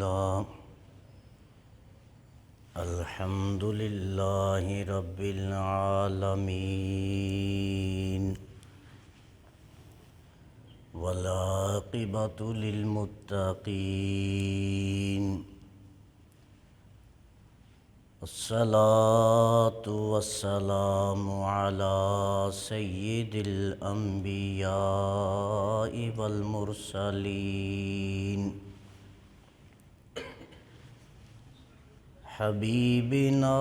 لله الحمد لله رب العالمين والعاقبة للمتقين الصلاة والسلام على سيد الأنبياء والمرسلين حبيبنا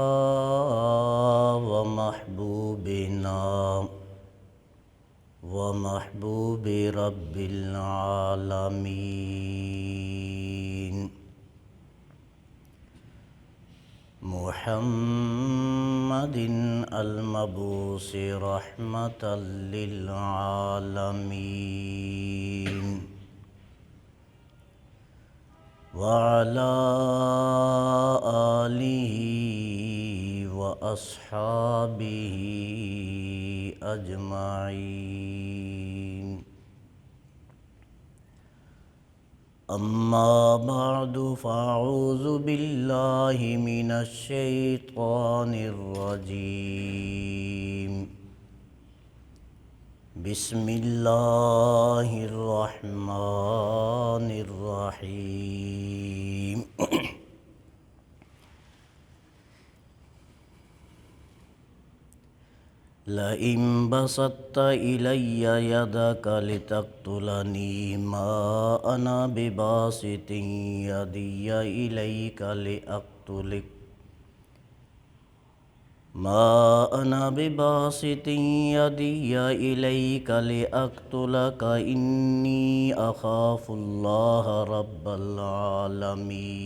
ومحبوبنا ومحبوب رب العالمين محمد المبعوث رحمة للعالمين وعلى آله وأصحابه أجمعين أما بعد فأعوذ بالله من الشيطان الرجيم بسم الله الرحمن الرحيم لئن بسطت إلي يدك لتقتلني ما أنا بباسط يدي إليك لأقتلك ما أنا بباسط يدي إليك لأقتلك إني أخاف الله رب العالمين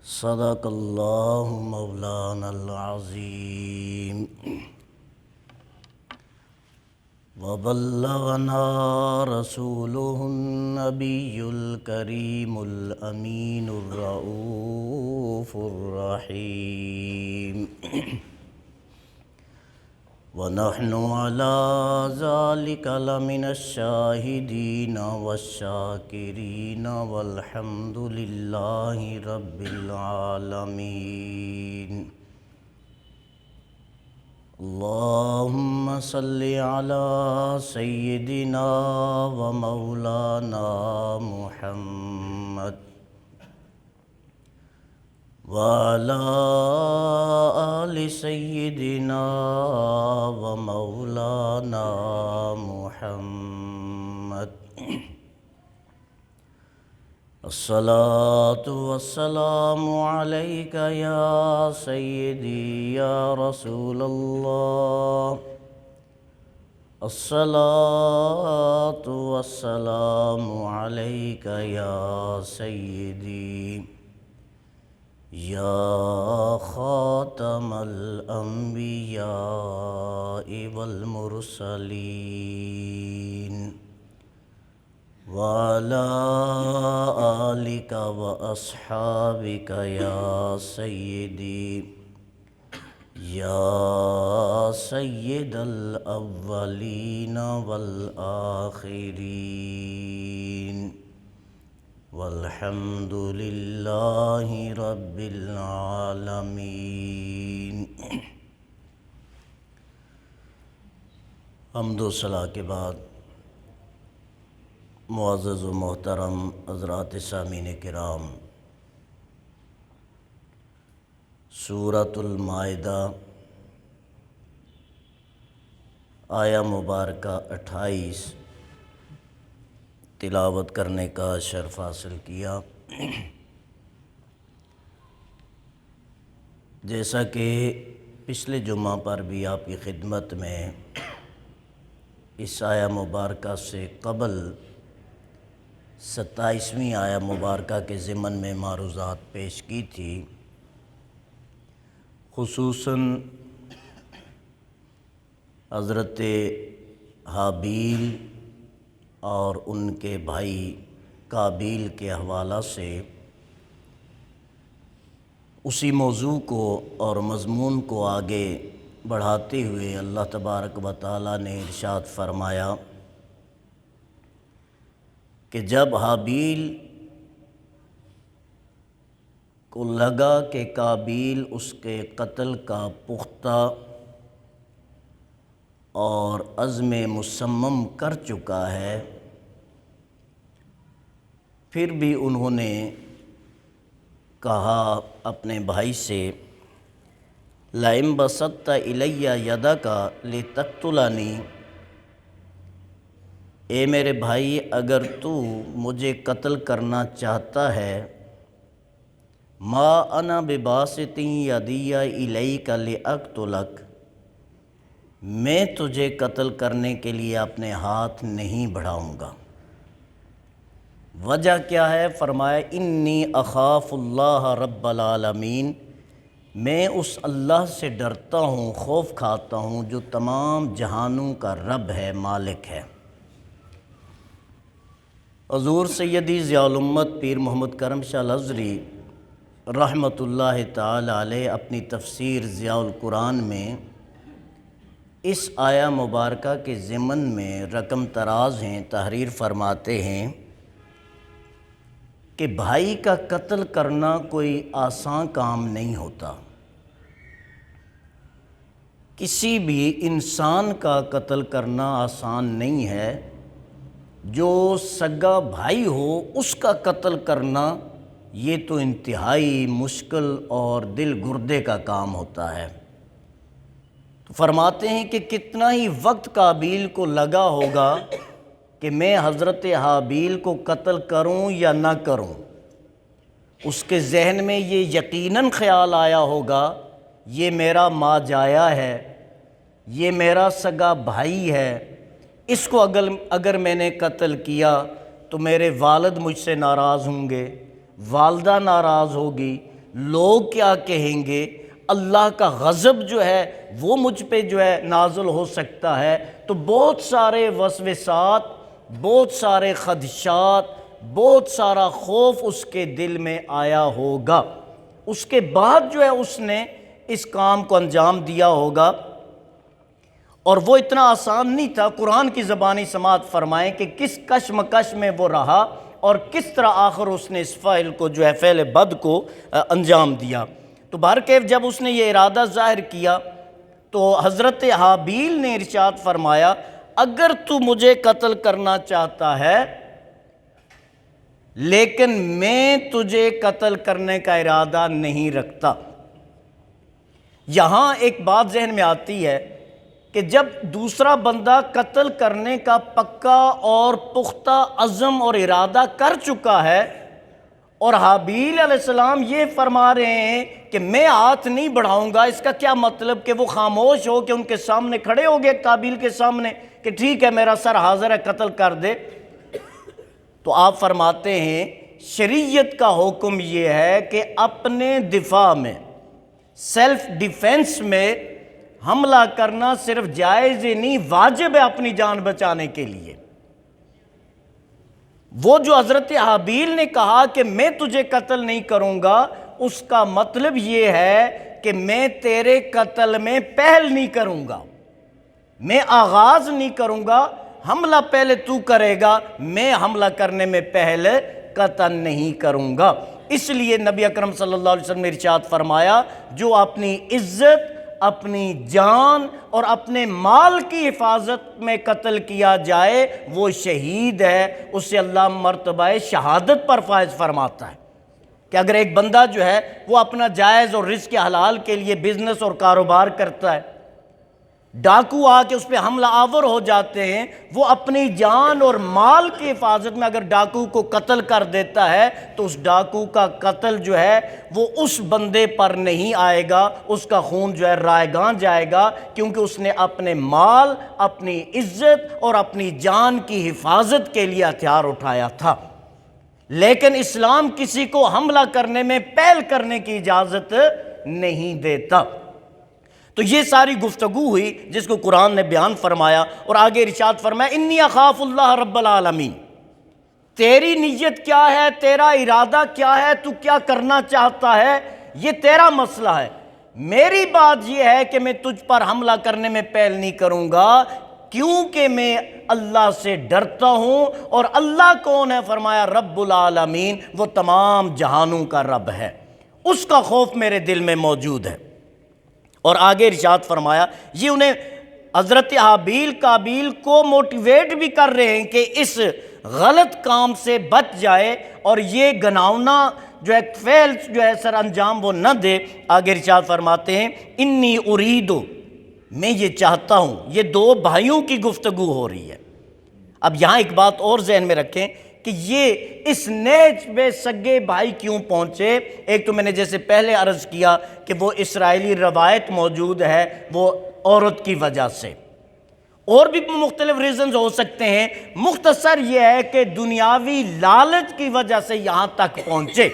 صدق الله مولانا العظيم وبلغنا رسوله النبي الكريم الأمين الرؤوف الرحيم ونحن على ذلك لمن الشاهدين والشاكرين والحمد لله رب العالمين اللهم صل على سيدنا ومولانا محمد وعلى آل سيدنا ومولانا محمد الصلاة والسلام عليك يا سيدي يا رسول الله الصلاة والسلام عليك يا سيدي يا خاتم الأنبياء والمرسلين وعلى آلك وأصحابك يا سيدي يا سيد الأولين والآخرين والحمد لله رب العالمين حمد و ثنا کے بعد معزز و محترم حضرات سامعین کرام، سورۃ المائدہ آیہ مبارکہ 28 تلاوت کرنے کا شرف حاصل کیا۔ جیسا کہ پچھلے جمعہ پر بھی آپ کی خدمت میں اس آیہ مبارکہ سے قبل 27ویں آیہ مبارکہ کے ضمن میں معروضات پیش کی تھی، خصوصاً حضرت حابیل اور ان کے بھائی قابیل کے حوالہ سے اسی موضوع کو اور مضمون کو آگے بڑھاتے ہوئے اللہ تبارک و تعالیٰ نے ارشاد فرمایا کہ جب حابیل کو لگا کہ قابیل اس کے قتل کا پختہ اور عزم مصمم کر چکا ہے، پھر بھی انہوں نے کہا اپنے بھائی سے، لَئِن بَسَطتَ إِلَيَّ يَدَكَ لِتَقْتُلَنِی، اے میرے بھائی اگر تو مجھے قتل کرنا چاہتا ہے، ما انا بباسط یدی الیک لأقتلک، میں تجھے قتل کرنے کے لیے اپنے ہاتھ نہیں بڑھاؤں گا۔ وجہ کیا ہے؟ فرمایا انی اخاف اللہ رب العالمین، میں اس اللہ سے ڈرتا ہوں، خوف کھاتا ہوں جو تمام جہانوں کا رب ہے، مالک ہے۔ حضور سیدی ضیاء الامت پیر محمد کرم شاہ الازہری رحمۃ اللہ تعالی علیہ اپنی تفسیر ضیاء القرآن میں اس آیہ مبارکہ کے ضمن میں رقم طراز ہیں، تحریر فرماتے ہیں کہ بھائی کا قتل کرنا کوئی آسان کام نہیں ہوتا۔ کسی بھی انسان کا قتل کرنا آسان نہیں ہے، جو سگا بھائی ہو اس کا قتل کرنا یہ تو انتہائی مشکل اور دل گردے کا کام ہوتا ہے۔ تو فرماتے ہیں کہ کتنا ہی وقت قابیل کو لگا ہوگا کہ میں حضرت حابیل کو قتل کروں یا نہ کروں۔ اس کے ذہن میں یہ یقیناً خیال آیا ہوگا، یہ میرا ماجایا ہے، یہ میرا سگا بھائی ہے، اس کو اگر میں نے قتل کیا تو میرے والد مجھ سے ناراض ہوں گے، والدہ ناراض ہوگی، لوگ کیا کہیں گے، اللہ کا غضب جو ہے وہ مجھ پہ جو ہے نازل ہو سکتا ہے۔ تو بہت سارے وسوسات، بہت سارے خدشات، بہت سارا خوف اس کے دل میں آیا ہوگا۔ اس کے بعد جو ہے اس نے اس کام کو انجام دیا ہوگا، اور وہ اتنا آسان نہیں تھا۔ قرآن کی زبانی سماعت فرمائیں کہ کس کشمکش میں وہ رہا اور کس طرح آخر اس نے اس فعل کو جو ہے فعل بد کو انجام دیا۔ تو بہرکیف جب اس نے یہ ارادہ ظاہر کیا تو حضرت حابیل نے ارشاد فرمایا، اگر تو مجھے قتل کرنا چاہتا ہے لیکن میں تجھے قتل کرنے کا ارادہ نہیں رکھتا۔ یہاں ایک بات ذہن میں آتی ہے کہ جب دوسرا بندہ قتل کرنے کا پکا اور پختہ عزم اور ارادہ کر چکا ہے، اور حابیل علیہ السلام یہ فرما رہے ہیں کہ میں ہاتھ نہیں بڑھاؤں گا، اس کا کیا مطلب کہ وہ خاموش ہو کے ان کے سامنے کھڑے ہو گئے، قابیل کے سامنے، کہ ٹھیک ہے میرا سر حاضر ہے، قتل کر دے۔ تو آپ فرماتے ہیں شریعت کا حکم یہ ہے کہ اپنے دفاع میں، سیلف ڈیفینس میں حملہ کرنا صرف جائز ہی نہیں، واجب ہے اپنی جان بچانے کے لیے۔ وہ جو حضرت حابیل نے کہا کہ میں تجھے قتل نہیں کروں گا، اس کا مطلب یہ ہے کہ میں تیرے قتل میں پہل نہیں کروں گا، میں آغاز نہیں کروں گا، حملہ پہلے تو کرے گا، میں حملہ کرنے میں پہل قطعاً نہیں کروں گا۔ اس لیے نبی اکرم صلی اللہ علیہ وسلم نے ارشاد فرمایا، جو اپنی عزت، اپنی جان اور اپنے مال کی حفاظت میں قتل کیا جائے وہ شہید ہے، اسے اللہ مرتبہ شہادت پر فائز فرماتا ہے۔ کہ اگر ایک بندہ جو ہے وہ اپنا جائز اور رزق حلال کے لیے بزنس اور کاروبار کرتا ہے، ڈاکو آ کے اس پہ حملہ آور ہو جاتے ہیں، وہ اپنی جان اور مال کی حفاظت میں اگر ڈاکو کو قتل کر دیتا ہے تو اس ڈاکو کا قتل جو ہے وہ اس بندے پر نہیں آئے گا، اس کا خون جو ہے رائگاں جائے گا، کیونکہ اس نے اپنے مال، اپنی عزت اور اپنی جان کی حفاظت کے لیے ہتھیار اٹھایا تھا۔ لیکن اسلام کسی کو حملہ کرنے میں پہل کرنے کی اجازت نہیں دیتا۔ تو یہ ساری گفتگو ہوئی جس کو قرآن نے بیان فرمایا، اور آگے ارشاد فرمایا انی اخاف اللہ رب العالمین۔ تیری نیت کیا ہے، تیرا ارادہ کیا ہے، تو کیا کرنا چاہتا ہے، یہ تیرا مسئلہ ہے۔ میری بات یہ ہے کہ میں تجھ پر حملہ کرنے میں پہل نہیں کروں گا، کیونکہ میں اللہ سے ڈرتا ہوں، اور اللہ کون ہے؟ فرمایا رب العالمین، وہ تمام جہانوں کا رب ہے، اس کا خوف میرے دل میں موجود ہے۔ اور آگے ارشاد فرمایا یہ انہیں حضرت حابیل قابیل کو موٹیویٹ بھی کر رہے ہیں کہ اس غلط کام سے بچ جائے اور یہ گناؤنا جو ہے فعل جو ہے سر انجام وہ نہ دے۔ آگے ارشاد فرماتے ہیں انی اریدو، میں یہ چاہتا ہوں، یہ دو بھائیوں کی گفتگو ہو رہی ہے۔ اب یہاں ایک بات اور ذہن میں رکھیں کہ یہ اس نیچ پہ سگے بھائی کیوں پہنچے۔ ایک تو میں نے جیسے پہلے عرض کیا کہ وہ اسرائیلی روایت موجود ہے، وہ عورت کی وجہ سے، اور بھی مختلف ریزنز ہو سکتے ہیں، مختصر یہ ہے کہ دنیاوی لالچ کی وجہ سے یہاں تک پہنچے۔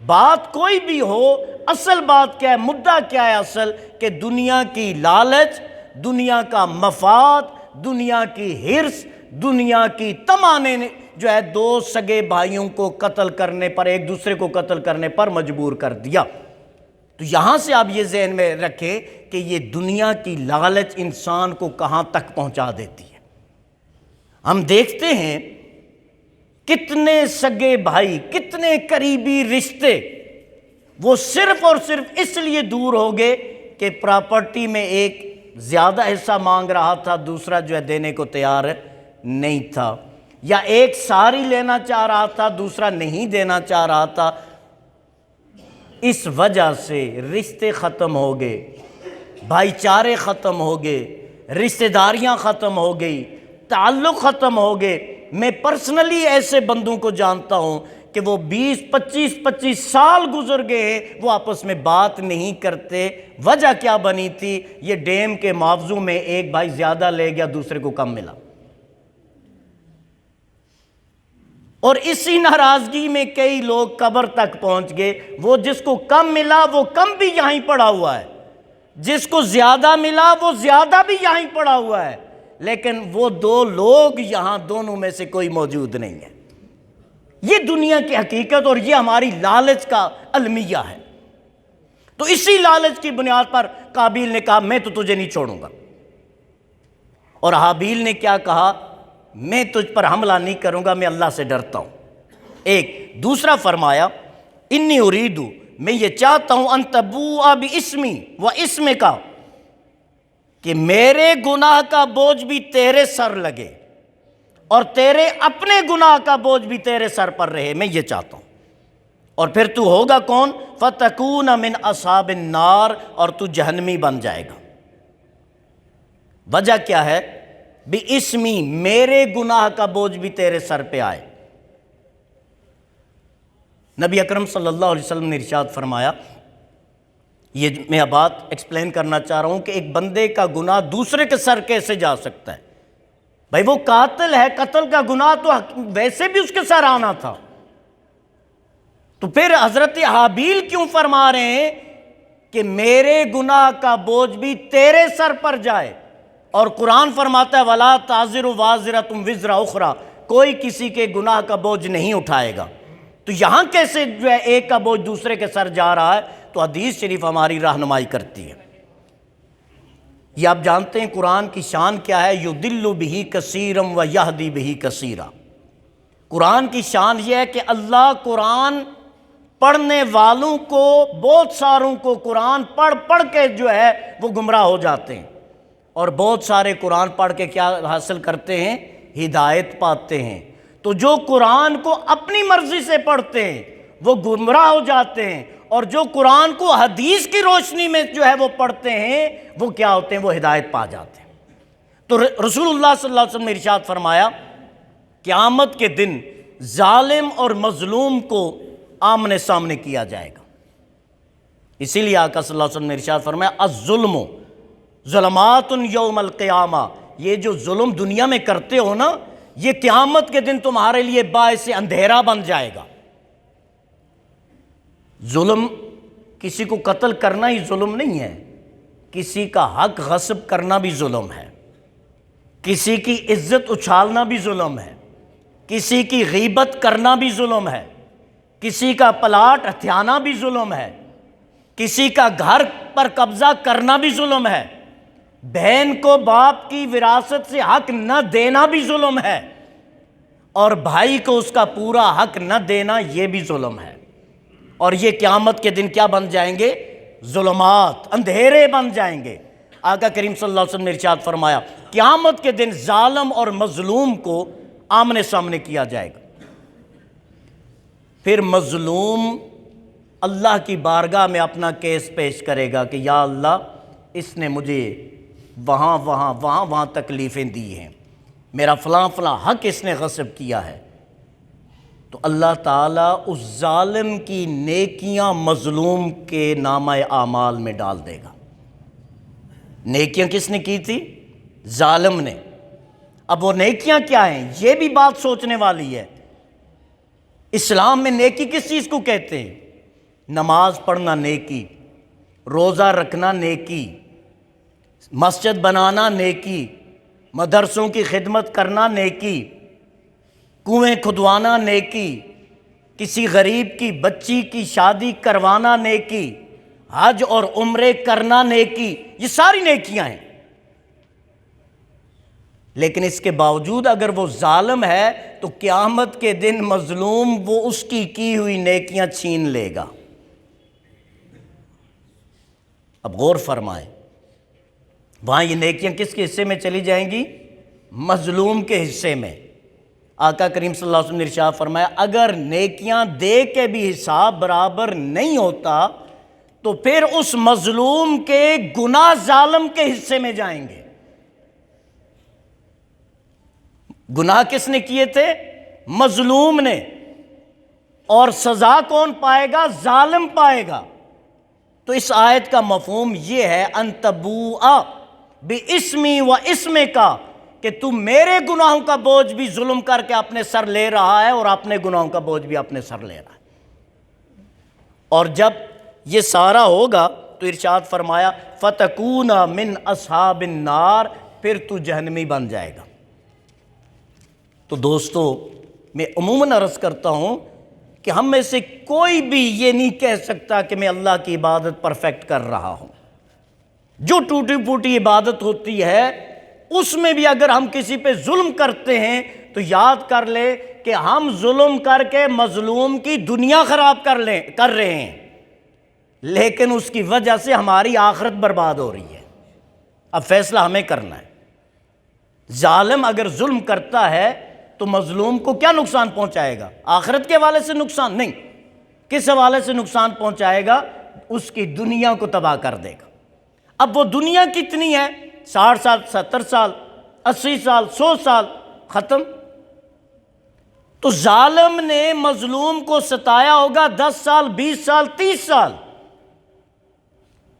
بات کوئی بھی ہو، اصل بات کیا ہے، مدعا کیا ہے اصل؟ کہ دنیا کی لالچ، دنیا کا مفاد، دنیا کی حرص، دنیا کی طمع نے جو ہے دو سگے بھائیوں کو قتل کرنے پر، ایک دوسرے کو قتل کرنے پر مجبور کر دیا۔ تو یہاں سے آپ یہ ذہن میں رکھیں کہ یہ دنیا کی لالچ انسان کو کہاں تک پہنچا دیتی ہے۔ ہم دیکھتے ہیں کتنے سگے بھائی، کتنے قریبی رشتے وہ صرف اور صرف اس لیے دور ہو گئے کہ پراپرٹی میں ایک زیادہ حصہ مانگ رہا تھا، دوسرا جو ہے دینے کو تیار نہیں تھا، یا ایک ساری لینا چاہ رہا تھا، دوسرا نہیں دینا چاہ رہا تھا۔ اس وجہ سے رشتے ختم ہو گئے، بھائی چارے ختم ہو گئے، رشتہ داریاں ختم ہو گئی، تعلق ختم ہو گئے۔ میں پرسنلی ایسے بندوں کو جانتا ہوں کہ وہ 25 سال گزر گئے ہیں، وہ آپس میں بات نہیں کرتے۔ وجہ کیا بنی تھی؟ یہ ڈیم کے معاوضوں میں ایک بھائی زیادہ لے گیا، دوسرے کو کم ملا، اور اسی ناراضگی میں کئی لوگ قبر تک پہنچ گئے۔ وہ جس کو کم ملا وہ کم بھی یہیں پڑا ہوا ہے، جس کو زیادہ ملا وہ زیادہ بھی یہیں پڑا ہوا ہے، لیکن وہ دو لوگ یہاں دونوں میں سے کوئی موجود نہیں ہے۔ یہ دنیا کی حقیقت اور یہ ہماری لالچ کا المیہ ہے۔ تو اسی لالچ کی بنیاد پر قابیل نے کہا میں تو تجھے نہیں چھوڑوں گا، اور حابیل نے کیا کہا؟ میں تجھ پر حملہ نہیں کروں گا، میں اللہ سے ڈرتا ہوں۔ ایک دوسرا فرمایا انی اریدو، میں یہ چاہتا ہوں ان تبوء باسمی و اسمک، کہ میرے گناہ کا بوجھ بھی تیرے سر لگے اور تیرے اپنے گناہ کا بوجھ بھی تیرے سر پر رہے، میں یہ چاہتا ہوں۔ اور پھر تو ہوگا کون؟ فتکون من اصحاب النار، اور تو جہنمی بن جائے گا۔ وجہ کیا ہے؟ بِاسْمِی، میرے گناہ کا بوجھ بھی تیرے سر پہ آئے۔ نبی اکرم صلی اللہ علیہ وسلم نے ارشاد فرمایا، یہ میں بات ایکسپلین کرنا چاہ رہا ہوں کہ ایک بندے کا گناہ دوسرے کے سر کیسے جا سکتا ہے؟ بھائی وہ قاتل ہے، قتل کا گناہ تو ویسے بھی اس کے سر آنا تھا، تو پھر حضرت حابیل کیوں فرما رہے ہیں کہ میرے گناہ کا بوجھ بھی تیرے سر پر جائے؟ اور قرآن فرماتا ہے وَلَا تَعْزِرُ وَازِرَةٌ وِزْرَ أُخْرَى، کوئی کسی کے گناہ کا بوجھ نہیں اٹھائے گا۔ تو یہاں کیسے جو ہے ایک کا بوجھ دوسرے کے سر جا رہا ہے؟ تو حدیث شریف ہماری رہنمائی کرتی ہے۔ یہ آپ جانتے ہیں قرآن کی شان کیا ہے؟ يُضِلُّ بِهِ كَثِيرًا وَيَهْدِي بِهِ كَثِيرًا۔ قرآن کی شان یہ ہے کہ اللہ قرآن پڑھنے والوں کو، بہت ساروں کو قرآن پڑھ کے جو ہے وہ گمراہ ہو جاتے ہیں، اور بہت سارے قرآن پڑھ کے کیا حاصل کرتے ہیں؟ ہدایت پاتے ہیں۔ تو جو قرآن کو اپنی مرضی سے پڑھتے ہیں وہ گمراہ ہو جاتے ہیں، اور جو قرآن کو حدیث کی روشنی میں جو ہے وہ پڑھتے ہیں وہ کیا ہوتے ہیں؟ وہ ہدایت پا جاتے ہیں۔ تو رسول اللہ صلی اللہ علیہ وسلم نے ارشاد فرمایا قیامت کے دن ظالم اور مظلوم کو آمنے سامنے کیا جائے گا۔ اسی لیے آقا صلی اللہ علیہ وسلم نے ارشاد فرمایا الظلم ظلمات یوم القیامہ، یہ جو ظلم دنیا میں کرتے ہو نا، یہ قیامت کے دن تمہارے لیے باعث اندھیرا بن جائے گا۔ ظلم، کسی کو قتل کرنا ہی ظلم نہیں ہے، کسی کا حق غصب کرنا بھی ظلم ہے، کسی کی عزت اچھالنا بھی ظلم ہے، کسی کی غیبت کرنا بھی ظلم ہے، کسی کا پلاٹ ہتھیانا بھی ظلم ہے، کسی کا گھر پر قبضہ کرنا بھی ظلم ہے۔ بہن کو باپ کی وراثت سے حق نہ دینا بھی ظلم ہے، اور بھائی کو اس کا پورا حق نہ دینا یہ بھی ظلم ہے۔ اور یہ قیامت کے دن کیا بن جائیں گے؟ ظلمات، اندھیرے بن جائیں گے۔ آقا کریم صلی اللہ علیہ وسلم نے ارشاد فرمایا قیامت کے دن ظالم اور مظلوم کو آمنے سامنے کیا جائے گا۔ پھر مظلوم اللہ کی بارگاہ میں اپنا کیس پیش کرے گا کہ یا اللہ، اس نے مجھے وہاں تکلیفیں دی ہیں، میرا فلاں فلاں حق اس نے غصب کیا ہے۔ تو اللہ تعالیٰ اس ظالم کی نیکیاں مظلوم کے نامہ اعمال میں ڈال دے گا۔ نیکیاں کس نے کی تھی؟ ظالم نے۔ اب وہ نیکیاں کیا ہیں؟ یہ بھی بات سوچنے والی ہے۔ اسلام میں نیکی کس چیز کو کہتے ہیں؟ نماز پڑھنا نیکی، روزہ رکھنا نیکی، مسجد بنانا نیکی، مدرسوں کی خدمت کرنا نیکی، کنویں کھدوانا نیکی، کسی غریب کی بچی کی شادی کروانا نیکی، حج اور عمرے کرنا نیکی، یہ ساری نیکیاں ہیں۔ لیکن اس کے باوجود اگر وہ ظالم ہے تو قیامت کے دن مظلوم وہ اس کی ہوئی نیکیاں چھین لے گا۔ اب غور فرمائیں، وہاں یہ نیکیاں کس کے حصے میں چلی جائیں گی؟ مظلوم کے حصے میں۔ آقا کریم صلی اللہ علیہ وسلم نے ارشاد فرمایا اگر نیکیاں دے کے بھی حساب برابر نہیں ہوتا تو پھر اس مظلوم کے گناہ ظالم کے حصے میں جائیں گے۔ گناہ کس نے کیے تھے؟ مظلوم نے، اور سزا کون پائے گا؟ ظالم پائے گا۔ تو اس آیت کا مفہوم یہ ہے ان تبوء باسمی و اسمک، کہ تم میرے گناہوں کا بوجھ بھی ظلم کر کے اپنے سر لے رہا ہے اور اپنے گناہوں کا بوجھ بھی اپنے سر لے رہا ہے۔ اور جب یہ سارا ہوگا تو ارشاد فرمایا فتکون من اصحاب النار، پھر تو جہنمی بن جائے گا۔ تو دوستو، میں عموماً عرض کرتا ہوں کہ ہم میں سے کوئی بھی یہ نہیں کہہ سکتا کہ میں اللہ کی عبادت پرفیکٹ کر رہا ہوں۔ جو ٹوٹی پھوٹی عبادت ہوتی ہے اس میں بھی اگر ہم کسی پہ ظلم کرتے ہیں تو یاد کر لے کہ ہم ظلم کر کے مظلوم کی دنیا خراب کر رہے ہیں، لیکن اس کی وجہ سے ہماری آخرت برباد ہو رہی ہے۔ اب فیصلہ ہمیں کرنا ہے۔ ظالم اگر ظلم کرتا ہے تو مظلوم کو کیا نقصان پہنچائے گا؟ آخرت کے حوالے سے نقصان نہیں، کس حوالے سے نقصان پہنچائے گا؟ اس کی دنیا کو تباہ کر دے گا۔ اب وہ دنیا کتنی ہے؟ 60 سال، 70 سال، 80 سال، 100 سال، ختم۔ تو ظالم نے مظلوم کو ستایا ہوگا 10 سال، 20 سال، 30 سال،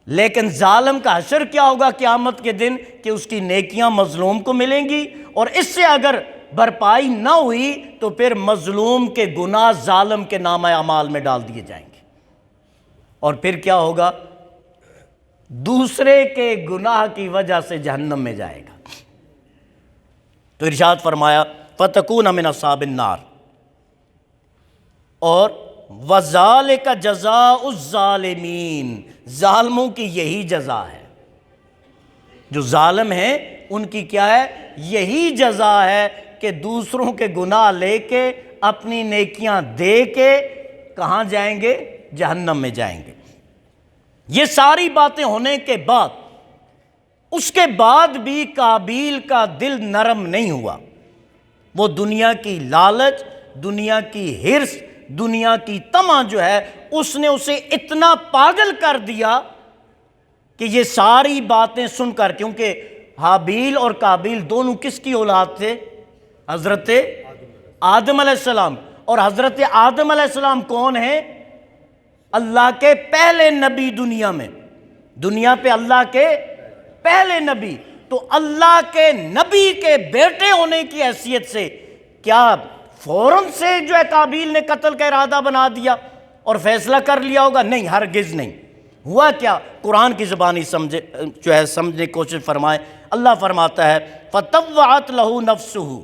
لیکن ظالم کا حشر کیا ہوگا قیامت کے دن؟ کہ اس کی نیکیاں مظلوم کو ملیں گی، اور اس سے اگر بھرپائی نہ ہوئی تو پھر مظلوم کے گناہ ظالم کے نامہ اعمال میں ڈال دیے جائیں گے، اور پھر کیا ہوگا؟ دوسرے کے گناہ کی وجہ سے جہنم میں جائے گا۔ تو ارشاد فرمایا فَتَكُونَ مِنْ أَصْحَابِ النَّارِ، اور وَذَلِكَ جَزَاءُ الظَّالِمِينَ، ظالموں کی یہی جزا ہے۔ جو ظالم ہیں ان کی کیا ہے؟ یہی جزا ہے کہ دوسروں کے گناہ لے کے اپنی نیکیاں دے کے کہاں جائیں گے؟ جہنم میں جائیں گے۔ یہ ساری باتیں ہونے کے بعد، اس کے بعد بھی قابیل کا دل نرم نہیں ہوا۔ وہ دنیا کی لالچ، دنیا کی ہرس، دنیا کی طمع جو ہے اس نے اسے اتنا پاگل کر دیا کہ یہ ساری باتیں سن کر، کیونکہ حابیل اور قابیل دونوں کس کی اولاد تھے؟ حضرت آدم علیہ السلام۔ اور حضرت آدم علیہ السلام کون ہیں؟ اللہ کے پہلے نبی دنیا میں، دنیا پہ اللہ کے پہلے نبی۔ تو اللہ کے نبی کے بیٹے ہونے کی حیثیت سے کیا فوراً سے جو ہے قابیل نے قتل کا ارادہ بنا دیا اور فیصلہ کر لیا ہوگا؟ نہیں، ہرگز نہیں۔ ہوا کیا؟ قرآن کی زبانی سمجھنے کی کوشش فرمائے۔ اللہ فرماتا ہے فَطَوَّعَتْ لَهُ نَفْسُهُ،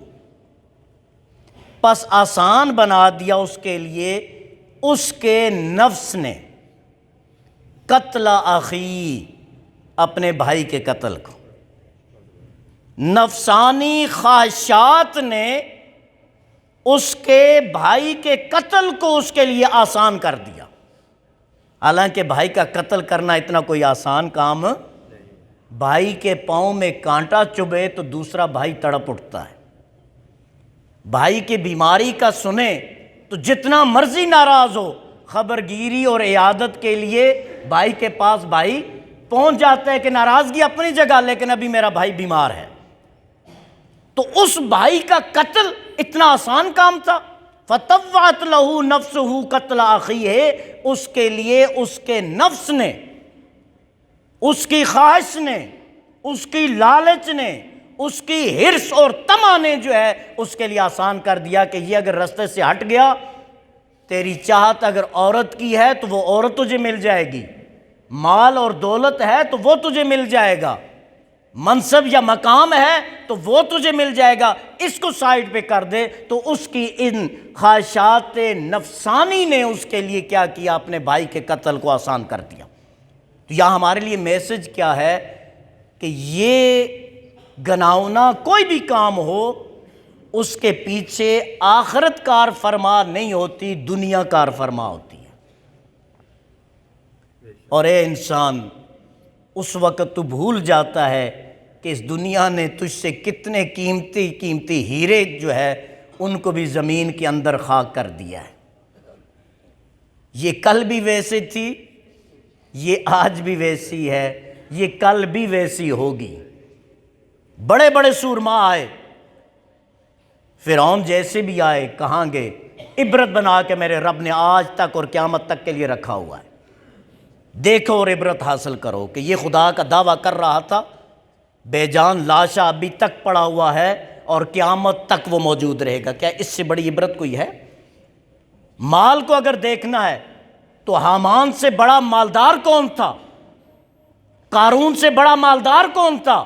پس آسان بنا دیا اس کے لیے اس کے نفس نے قتل اخی، اپنے بھائی کے قتل کو۔ نفسانی خواہشات نے اس کے بھائی کے قتل کو اس کے لیے آسان کر دیا، حالانکہ بھائی کا قتل کرنا اتنا کوئی آسان کام، بھائی کے پاؤں میں کانٹا چبھے تو دوسرا بھائی تڑپ اٹھتا ہے، بھائی کی بیماری کا سنیں تو جتنا مرضی ناراض ہو، خبر گیری اور عیادت کے لیے بھائی کے پاس بھائی پہنچ جاتا ہے کہ ناراضگی اپنی جگہ لیکن ابھی میرا بھائی بیمار ہے۔ تو اس بھائی کا قتل اتنا آسان کام تھا، فطوعت لہ نفسہ قتل اخیہ، اس کے لیے اس کے نفس نے، اس کی خواہش نے، اس کی لالچ نے، اس کی حرص اور طمع نے جو ہے اس کے لیے آسان کر دیا کہ یہ اگر رستے سے ہٹ گیا، تیری چاہت اگر عورت کی ہے تو وہ عورت تجھے مل جائے گی، مال اور دولت ہے تو وہ تجھے مل جائے گا، منصب یا مقام ہے تو وہ تجھے مل جائے گا، اس کو سائڈ پہ کر دے۔ تو اس کی ان خواہشات نفسانی نے اس کے لیے کیا کیا، اپنے بھائی کے قتل کو آسان کر دیا۔ تو یہاں ہمارے لیے میسج کیا ہے کہ یہ گناؤنا کوئی بھی کام ہو، اس کے پیچھے آخرت کار فرما نہیں ہوتی، دنیا کار فرما ہوتی ہے۔ اور اے انسان، اس وقت تو بھول جاتا ہے کہ اس دنیا نے تجھ سے کتنے قیمتی قیمتی ہیرے جو ہے ان کو بھی زمین کے اندر خاک کر دیا ہے۔ یہ کل بھی ویسے تھی، یہ آج بھی ویسی ہے، یہ کل بھی ویسی ہوگی۔ بڑے بڑے سورما آئے، فرعون جیسے بھی آئے، کہاں گئے؟ عبرت بنا کے میرے رب نے آج تک اور قیامت تک کے لیے رکھا ہوا ہے، دیکھو اور عبرت حاصل کرو کہ یہ خدا کا دعویٰ کر رہا تھا، بے جان لاشا ابھی تک پڑا ہوا ہے اور قیامت تک وہ موجود رہے گا۔ کیا اس سے بڑی عبرت کوئی ہے؟ مال کو اگر دیکھنا ہے تو حامان سے بڑا مالدار کون تھا؟ قارون سے بڑا مالدار کون تھا؟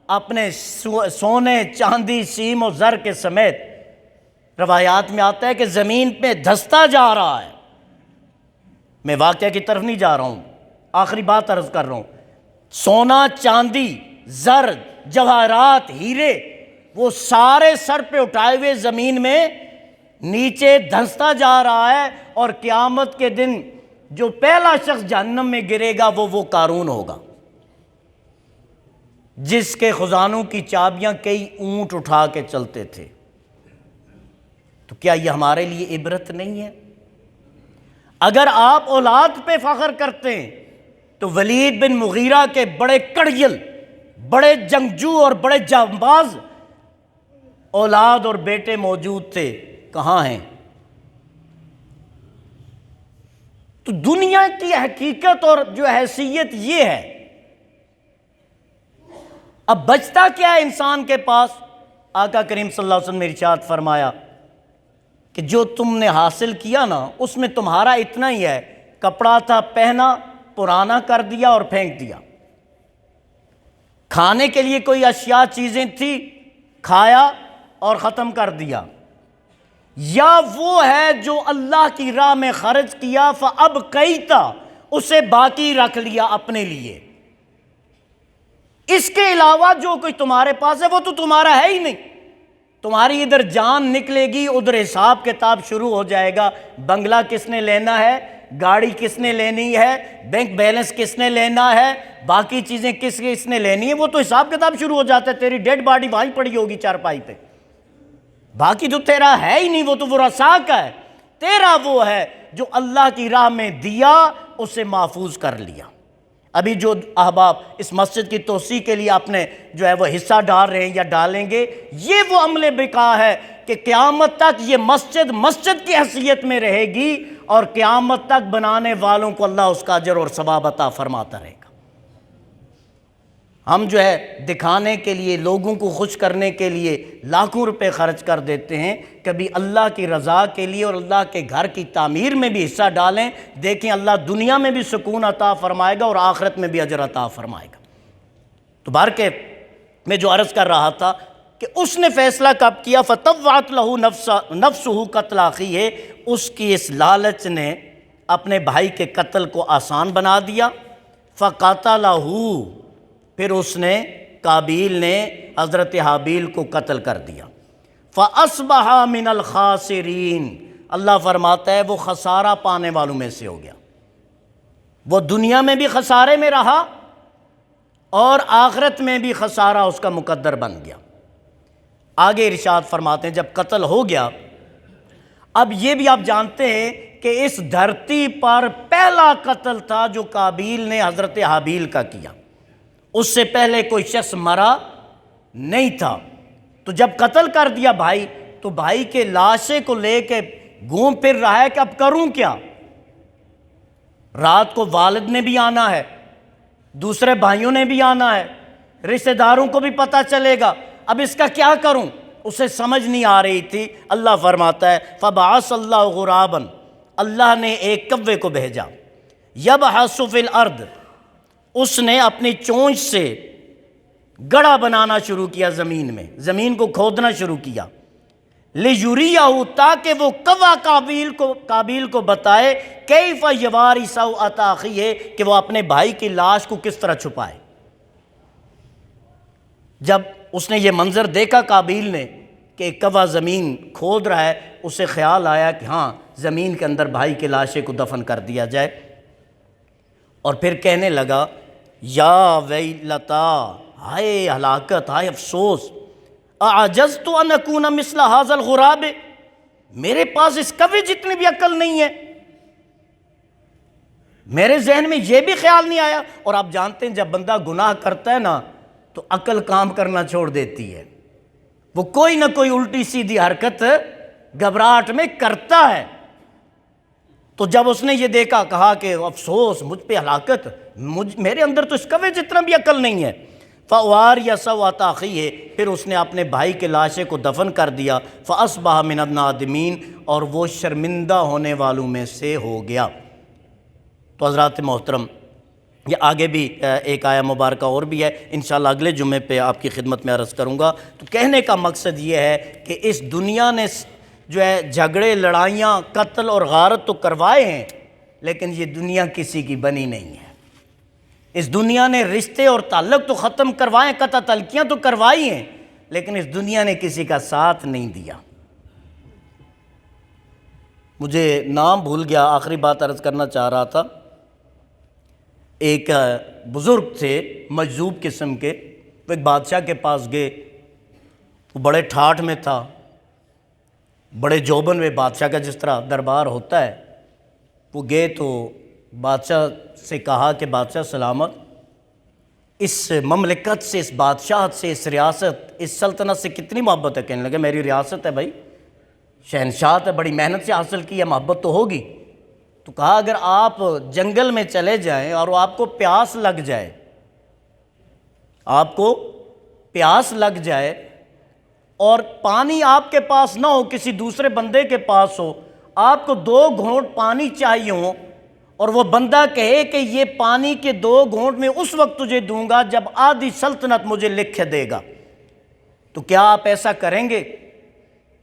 اپنے سونے چاندی سیم و زر کے سمیت روایات میں آتا ہے کہ زمین پہ دھستا جا رہا ہے۔ میں واقعہ کی طرف نہیں جا رہا ہوں، آخری بات عرض کر رہا ہوں۔ سونا چاندی زر جواہرات ہیرے وہ سارے سر پہ اٹھائے ہوئے زمین میں نیچے دھنستا جا رہا ہے، اور قیامت کے دن جو پہلا شخص جہنم میں گرے گا وہ قارون ہوگا، جس کے خزانوں کی چابیاں کئی اونٹ اٹھا کے چلتے تھے۔ تو کیا یہ ہمارے لیے عبرت نہیں ہے؟ اگر آپ اولاد پہ فخر کرتے ہیں تو ولید بن مغیرہ کے بڑے کڑگل، بڑے جنگجو اور بڑے جانباز اولاد اور بیٹے موجود تھے، کہاں ہیں؟ تو دنیا کی حقیقت اور جو حیثیت یہ ہے۔ اب بچتا کیا ہے انسان کے پاس؟ آقا کریم صلی اللہ علیہ وسلم نے ارشاد فرمایا کہ جو تم نے حاصل کیا نا اس میں تمہارا اتنا ہی ہے، کپڑا تھا پہنا، پرانا کر دیا اور پھینک دیا، کھانے کے لیے کوئی اشیاء چیزیں تھی، کھایا اور ختم کر دیا، یا وہ ہے جو اللہ کی راہ میں خرچ کیا فَأَبْقَيْتَ، اسے باقی رکھ لیا اپنے لیے۔ اس کے علاوہ جو کوئی تمہارے پاس ہے وہ تو تمہارا ہے ہی نہیں۔ تمہاری ادھر جان نکلے گی، ادھر حساب کتاب شروع ہو جائے گا، بنگلہ کس نے لینا ہے، گاڑی کس نے لینی ہے، بینک بیلنس کس نے لینا ہے، باقی چیزیں کس نے لینی ہے، وہ تو حساب کتاب شروع ہو جاتا ہے۔ تیری ڈیڈ باڈی وہیں پڑی ہوگی چارپائی پہ، باقی تو تیرا ہے ہی نہیں، وہ تو ورثاء کا ہے۔ تیرا وہ ہے جو اللہ کی راہ میں دیا، اسے محفوظ کر لیا۔ ابھی جو احباب اس مسجد کی توسیع کے لیے اپنے جو ہے وہ حصہ ڈال رہے ہیں یا ڈالیں گے، یہ وہ عمل بقا ہے کہ قیامت تک یہ مسجد مسجد کی حیثیت میں رہے گی، اور قیامت تک بنانے والوں کو اللہ اس کا اجر اور ثواب عطا فرماتا رہے گا۔ ہم جو ہے دکھانے کے لیے، لوگوں کو خوش کرنے کے لیے لاکھوں روپے خرچ کر دیتے ہیں، کبھی اللہ کی رضا کے لیے اور اللہ کے گھر کی تعمیر میں بھی حصہ ڈالیں، دیکھیں اللہ دنیا میں بھی سکون عطا فرمائے گا اور آخرت میں بھی اجر عطا فرمائے گا۔ تو بہرکیف میں جو عرض کر رہا تھا کہ اس نے فیصلہ کب کیا، فَطَوَّعَتْ لَهُ نَفْسُهُ قَتْلَ أَخِيهِ، اس کی اس لالچ نے اپنے بھائی کے قتل کو آسان بنا دیا، فَقَتَلَهُ، پھر اس نے قابیل نے حضرت حابیل کو قتل کر دیا۔ فَأَصْبَحَ مِنَ الْخَاسِرِينَ، اللہ فرماتا ہے وہ خسارہ پانے والوں میں سے ہو گیا۔ وہ دنیا میں بھی خسارے میں رہا اور آخرت میں بھی خسارہ اس کا مقدر بن گیا۔ آگے ارشاد فرماتے ہیں جب قتل ہو گیا، اب یہ بھی آپ جانتے ہیں کہ اس دھرتی پر پہلا قتل تھا جو قابیل نے حضرت حابیل کا کیا، اس سے پہلے کوئی شخص مرا نہیں تھا۔ تو جب قتل کر دیا بھائی، تو بھائی کے لاشے کو لے کے گھوم پھر رہا ہے کہ اب کروں کیا؟ رات کو والد نے بھی آنا ہے، دوسرے بھائیوں نے بھی آنا ہے، رشتہ داروں کو بھی پتہ چلے گا، اب اس کا کیا کروں؟ اسے سمجھ نہیں آ رہی تھی۔ اللہ فرماتا ہے فَبَعَثَ اللَّهُ غُرَابًا، اللہ نے ایک کوے کو بھیجا، يَبْحَثُ فِي الْأَرْضِ، اس نے اپنی چونچ سے گڑھا بنانا شروع کیا، زمین میں زمین کو کھودنا شروع کیا، لِيُرِيَهُ، تاکہ وہ کوا قابیل کو بتائے کیف یواری سوءۃ اخیہ، کہ وہ اپنے بھائی کی لاش کو کس طرح چھپائے۔ جب اس نے یہ منظر دیکھا قابیل نے کہ ایک کوا زمین کھود رہا ہے، اسے خیال آیا کہ ہاں زمین کے اندر بھائی کے لاشے کو دفن کر دیا جائے، اور پھر کہنے لگا یا ویلتا، ہائے ہلاکت، ہائے افسوس، اعجزت ان اکون مثل ھذا الغراب، میرے پاس اس کوے جتنی بھی عقل نہیں ہے، میرے ذہن میں یہ بھی خیال نہیں آیا۔ اور آپ جانتے ہیں جب بندہ گناہ کرتا ہے نا تو عقل کام کرنا چھوڑ دیتی ہے، وہ کوئی نہ کوئی الٹی سیدھی حرکت گھبراہٹ میں کرتا ہے۔ تو جب اس نے یہ دیکھا، کہا کہ افسوس، مجھ پہ ہلاکت، میرے اندر تو اس کوے جتنا بھی عقل نہیں ہے۔ فَأَوَارِيَ سَوْءَةَ أَخِيهِ، پھر اس نے اپنے بھائی کے لاشے کو دفن کر دیا۔ فَأَصْبَحَ مِنَ النَّادِمِينَ، اور وہ شرمندہ ہونے والوں میں سے ہو گیا۔ تو حضرات محترم، یہ آگے بھی ایک آیہ مبارکہ اور بھی ہے، انشاءاللہ اگلے جمعے پہ آپ کی خدمت میں عرض کروں گا۔ تو کہنے کا مقصد یہ ہے کہ اس دنیا نے جو ہے جھگڑے، لڑائیاں، قتل اور غارت تو کروائے ہیں، لیکن یہ دنیا کسی کی بنی نہیں ہے۔ اس دنیا نے رشتے اور تعلق تو ختم کروائے، قطع تلقیاں تو کروائی ہیں، لیکن اس دنیا نے کسی کا ساتھ نہیں دیا۔ مجھے نام بھول گیا، آخری بات عرض کرنا چاہ رہا تھا۔ ایک بزرگ تھے مجذوب قسم کے، وہ ایک بادشاہ کے پاس گئے، وہ بڑے ٹھاٹھ میں تھا، بڑے جوبن میں، بادشاہ کا جس طرح دربار ہوتا ہے۔ وہ گئے تو بادشاہ سے کہا کہ بادشاہ سلامت، اس مملکت سے، اس بادشاہت سے، اس ریاست، اس سلطنت سے کتنی محبت ہے؟ کہنے لگے میری ریاست ہے بھائی، شہنشاہت ہے، بڑی محنت سے حاصل کی ہے، محبت تو ہوگی۔ تو کہا اگر آپ جنگل میں چلے جائیں اور آپ کو پیاس لگ جائے، آپ کو پیاس لگ جائے اور پانی آپ کے پاس نہ ہو، کسی دوسرے بندے کے پاس ہو، آپ کو 2 گھونٹ پانی چاہیے ہوں، اور وہ بندہ کہے کہ یہ پانی کے 2 گھونٹ میں اس وقت تجھے دوں گا جب آدھی سلطنت مجھے لکھ کے دے گا، تو کیا آپ ایسا کریں گے؟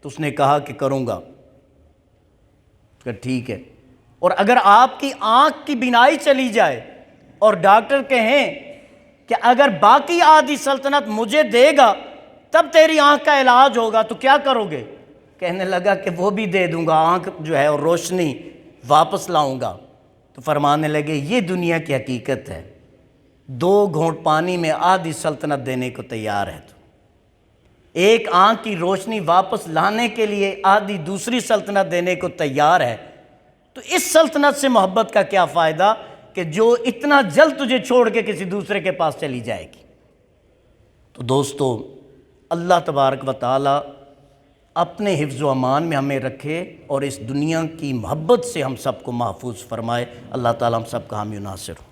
تو اس نے کہا کہ کروں گا۔ کہ ٹھیک ہے، اور اگر آپ کی آنکھ کی بینائی چلی جائے اور ڈاکٹر کہیں کہ اگر باقی آدھی سلطنت مجھے دے گا تب تیری آنکھ کا علاج ہوگا، تو کیا کرو گے؟ کہنے لگا کہ وہ بھی دے دوں گا، آنکھ جو ہے اور روشنی واپس لاؤں گا۔ تو فرمانے لگے یہ دنیا کی حقیقت ہے، 2 گھونٹ پانی میں آدھی سلطنت دینے کو تیار ہے، تو ایک آنکھ کی روشنی واپس لانے کے لیے آدھی دوسری سلطنت دینے کو تیار ہے، تو اس سلطنت سے محبت کا کیا فائدہ کہ جو اتنا جلد تجھے چھوڑ کے کسی دوسرے کے پاس چلی جائے گی۔ تو دوستو، اللہ تبارک و تعالی اپنے حفظ و امان میں ہمیں رکھے اور اس دنیا کی محبت سے ہم سب کو محفوظ فرمائے۔ اللہ تعالی ہم سب کا حامی و ناصر ہو۔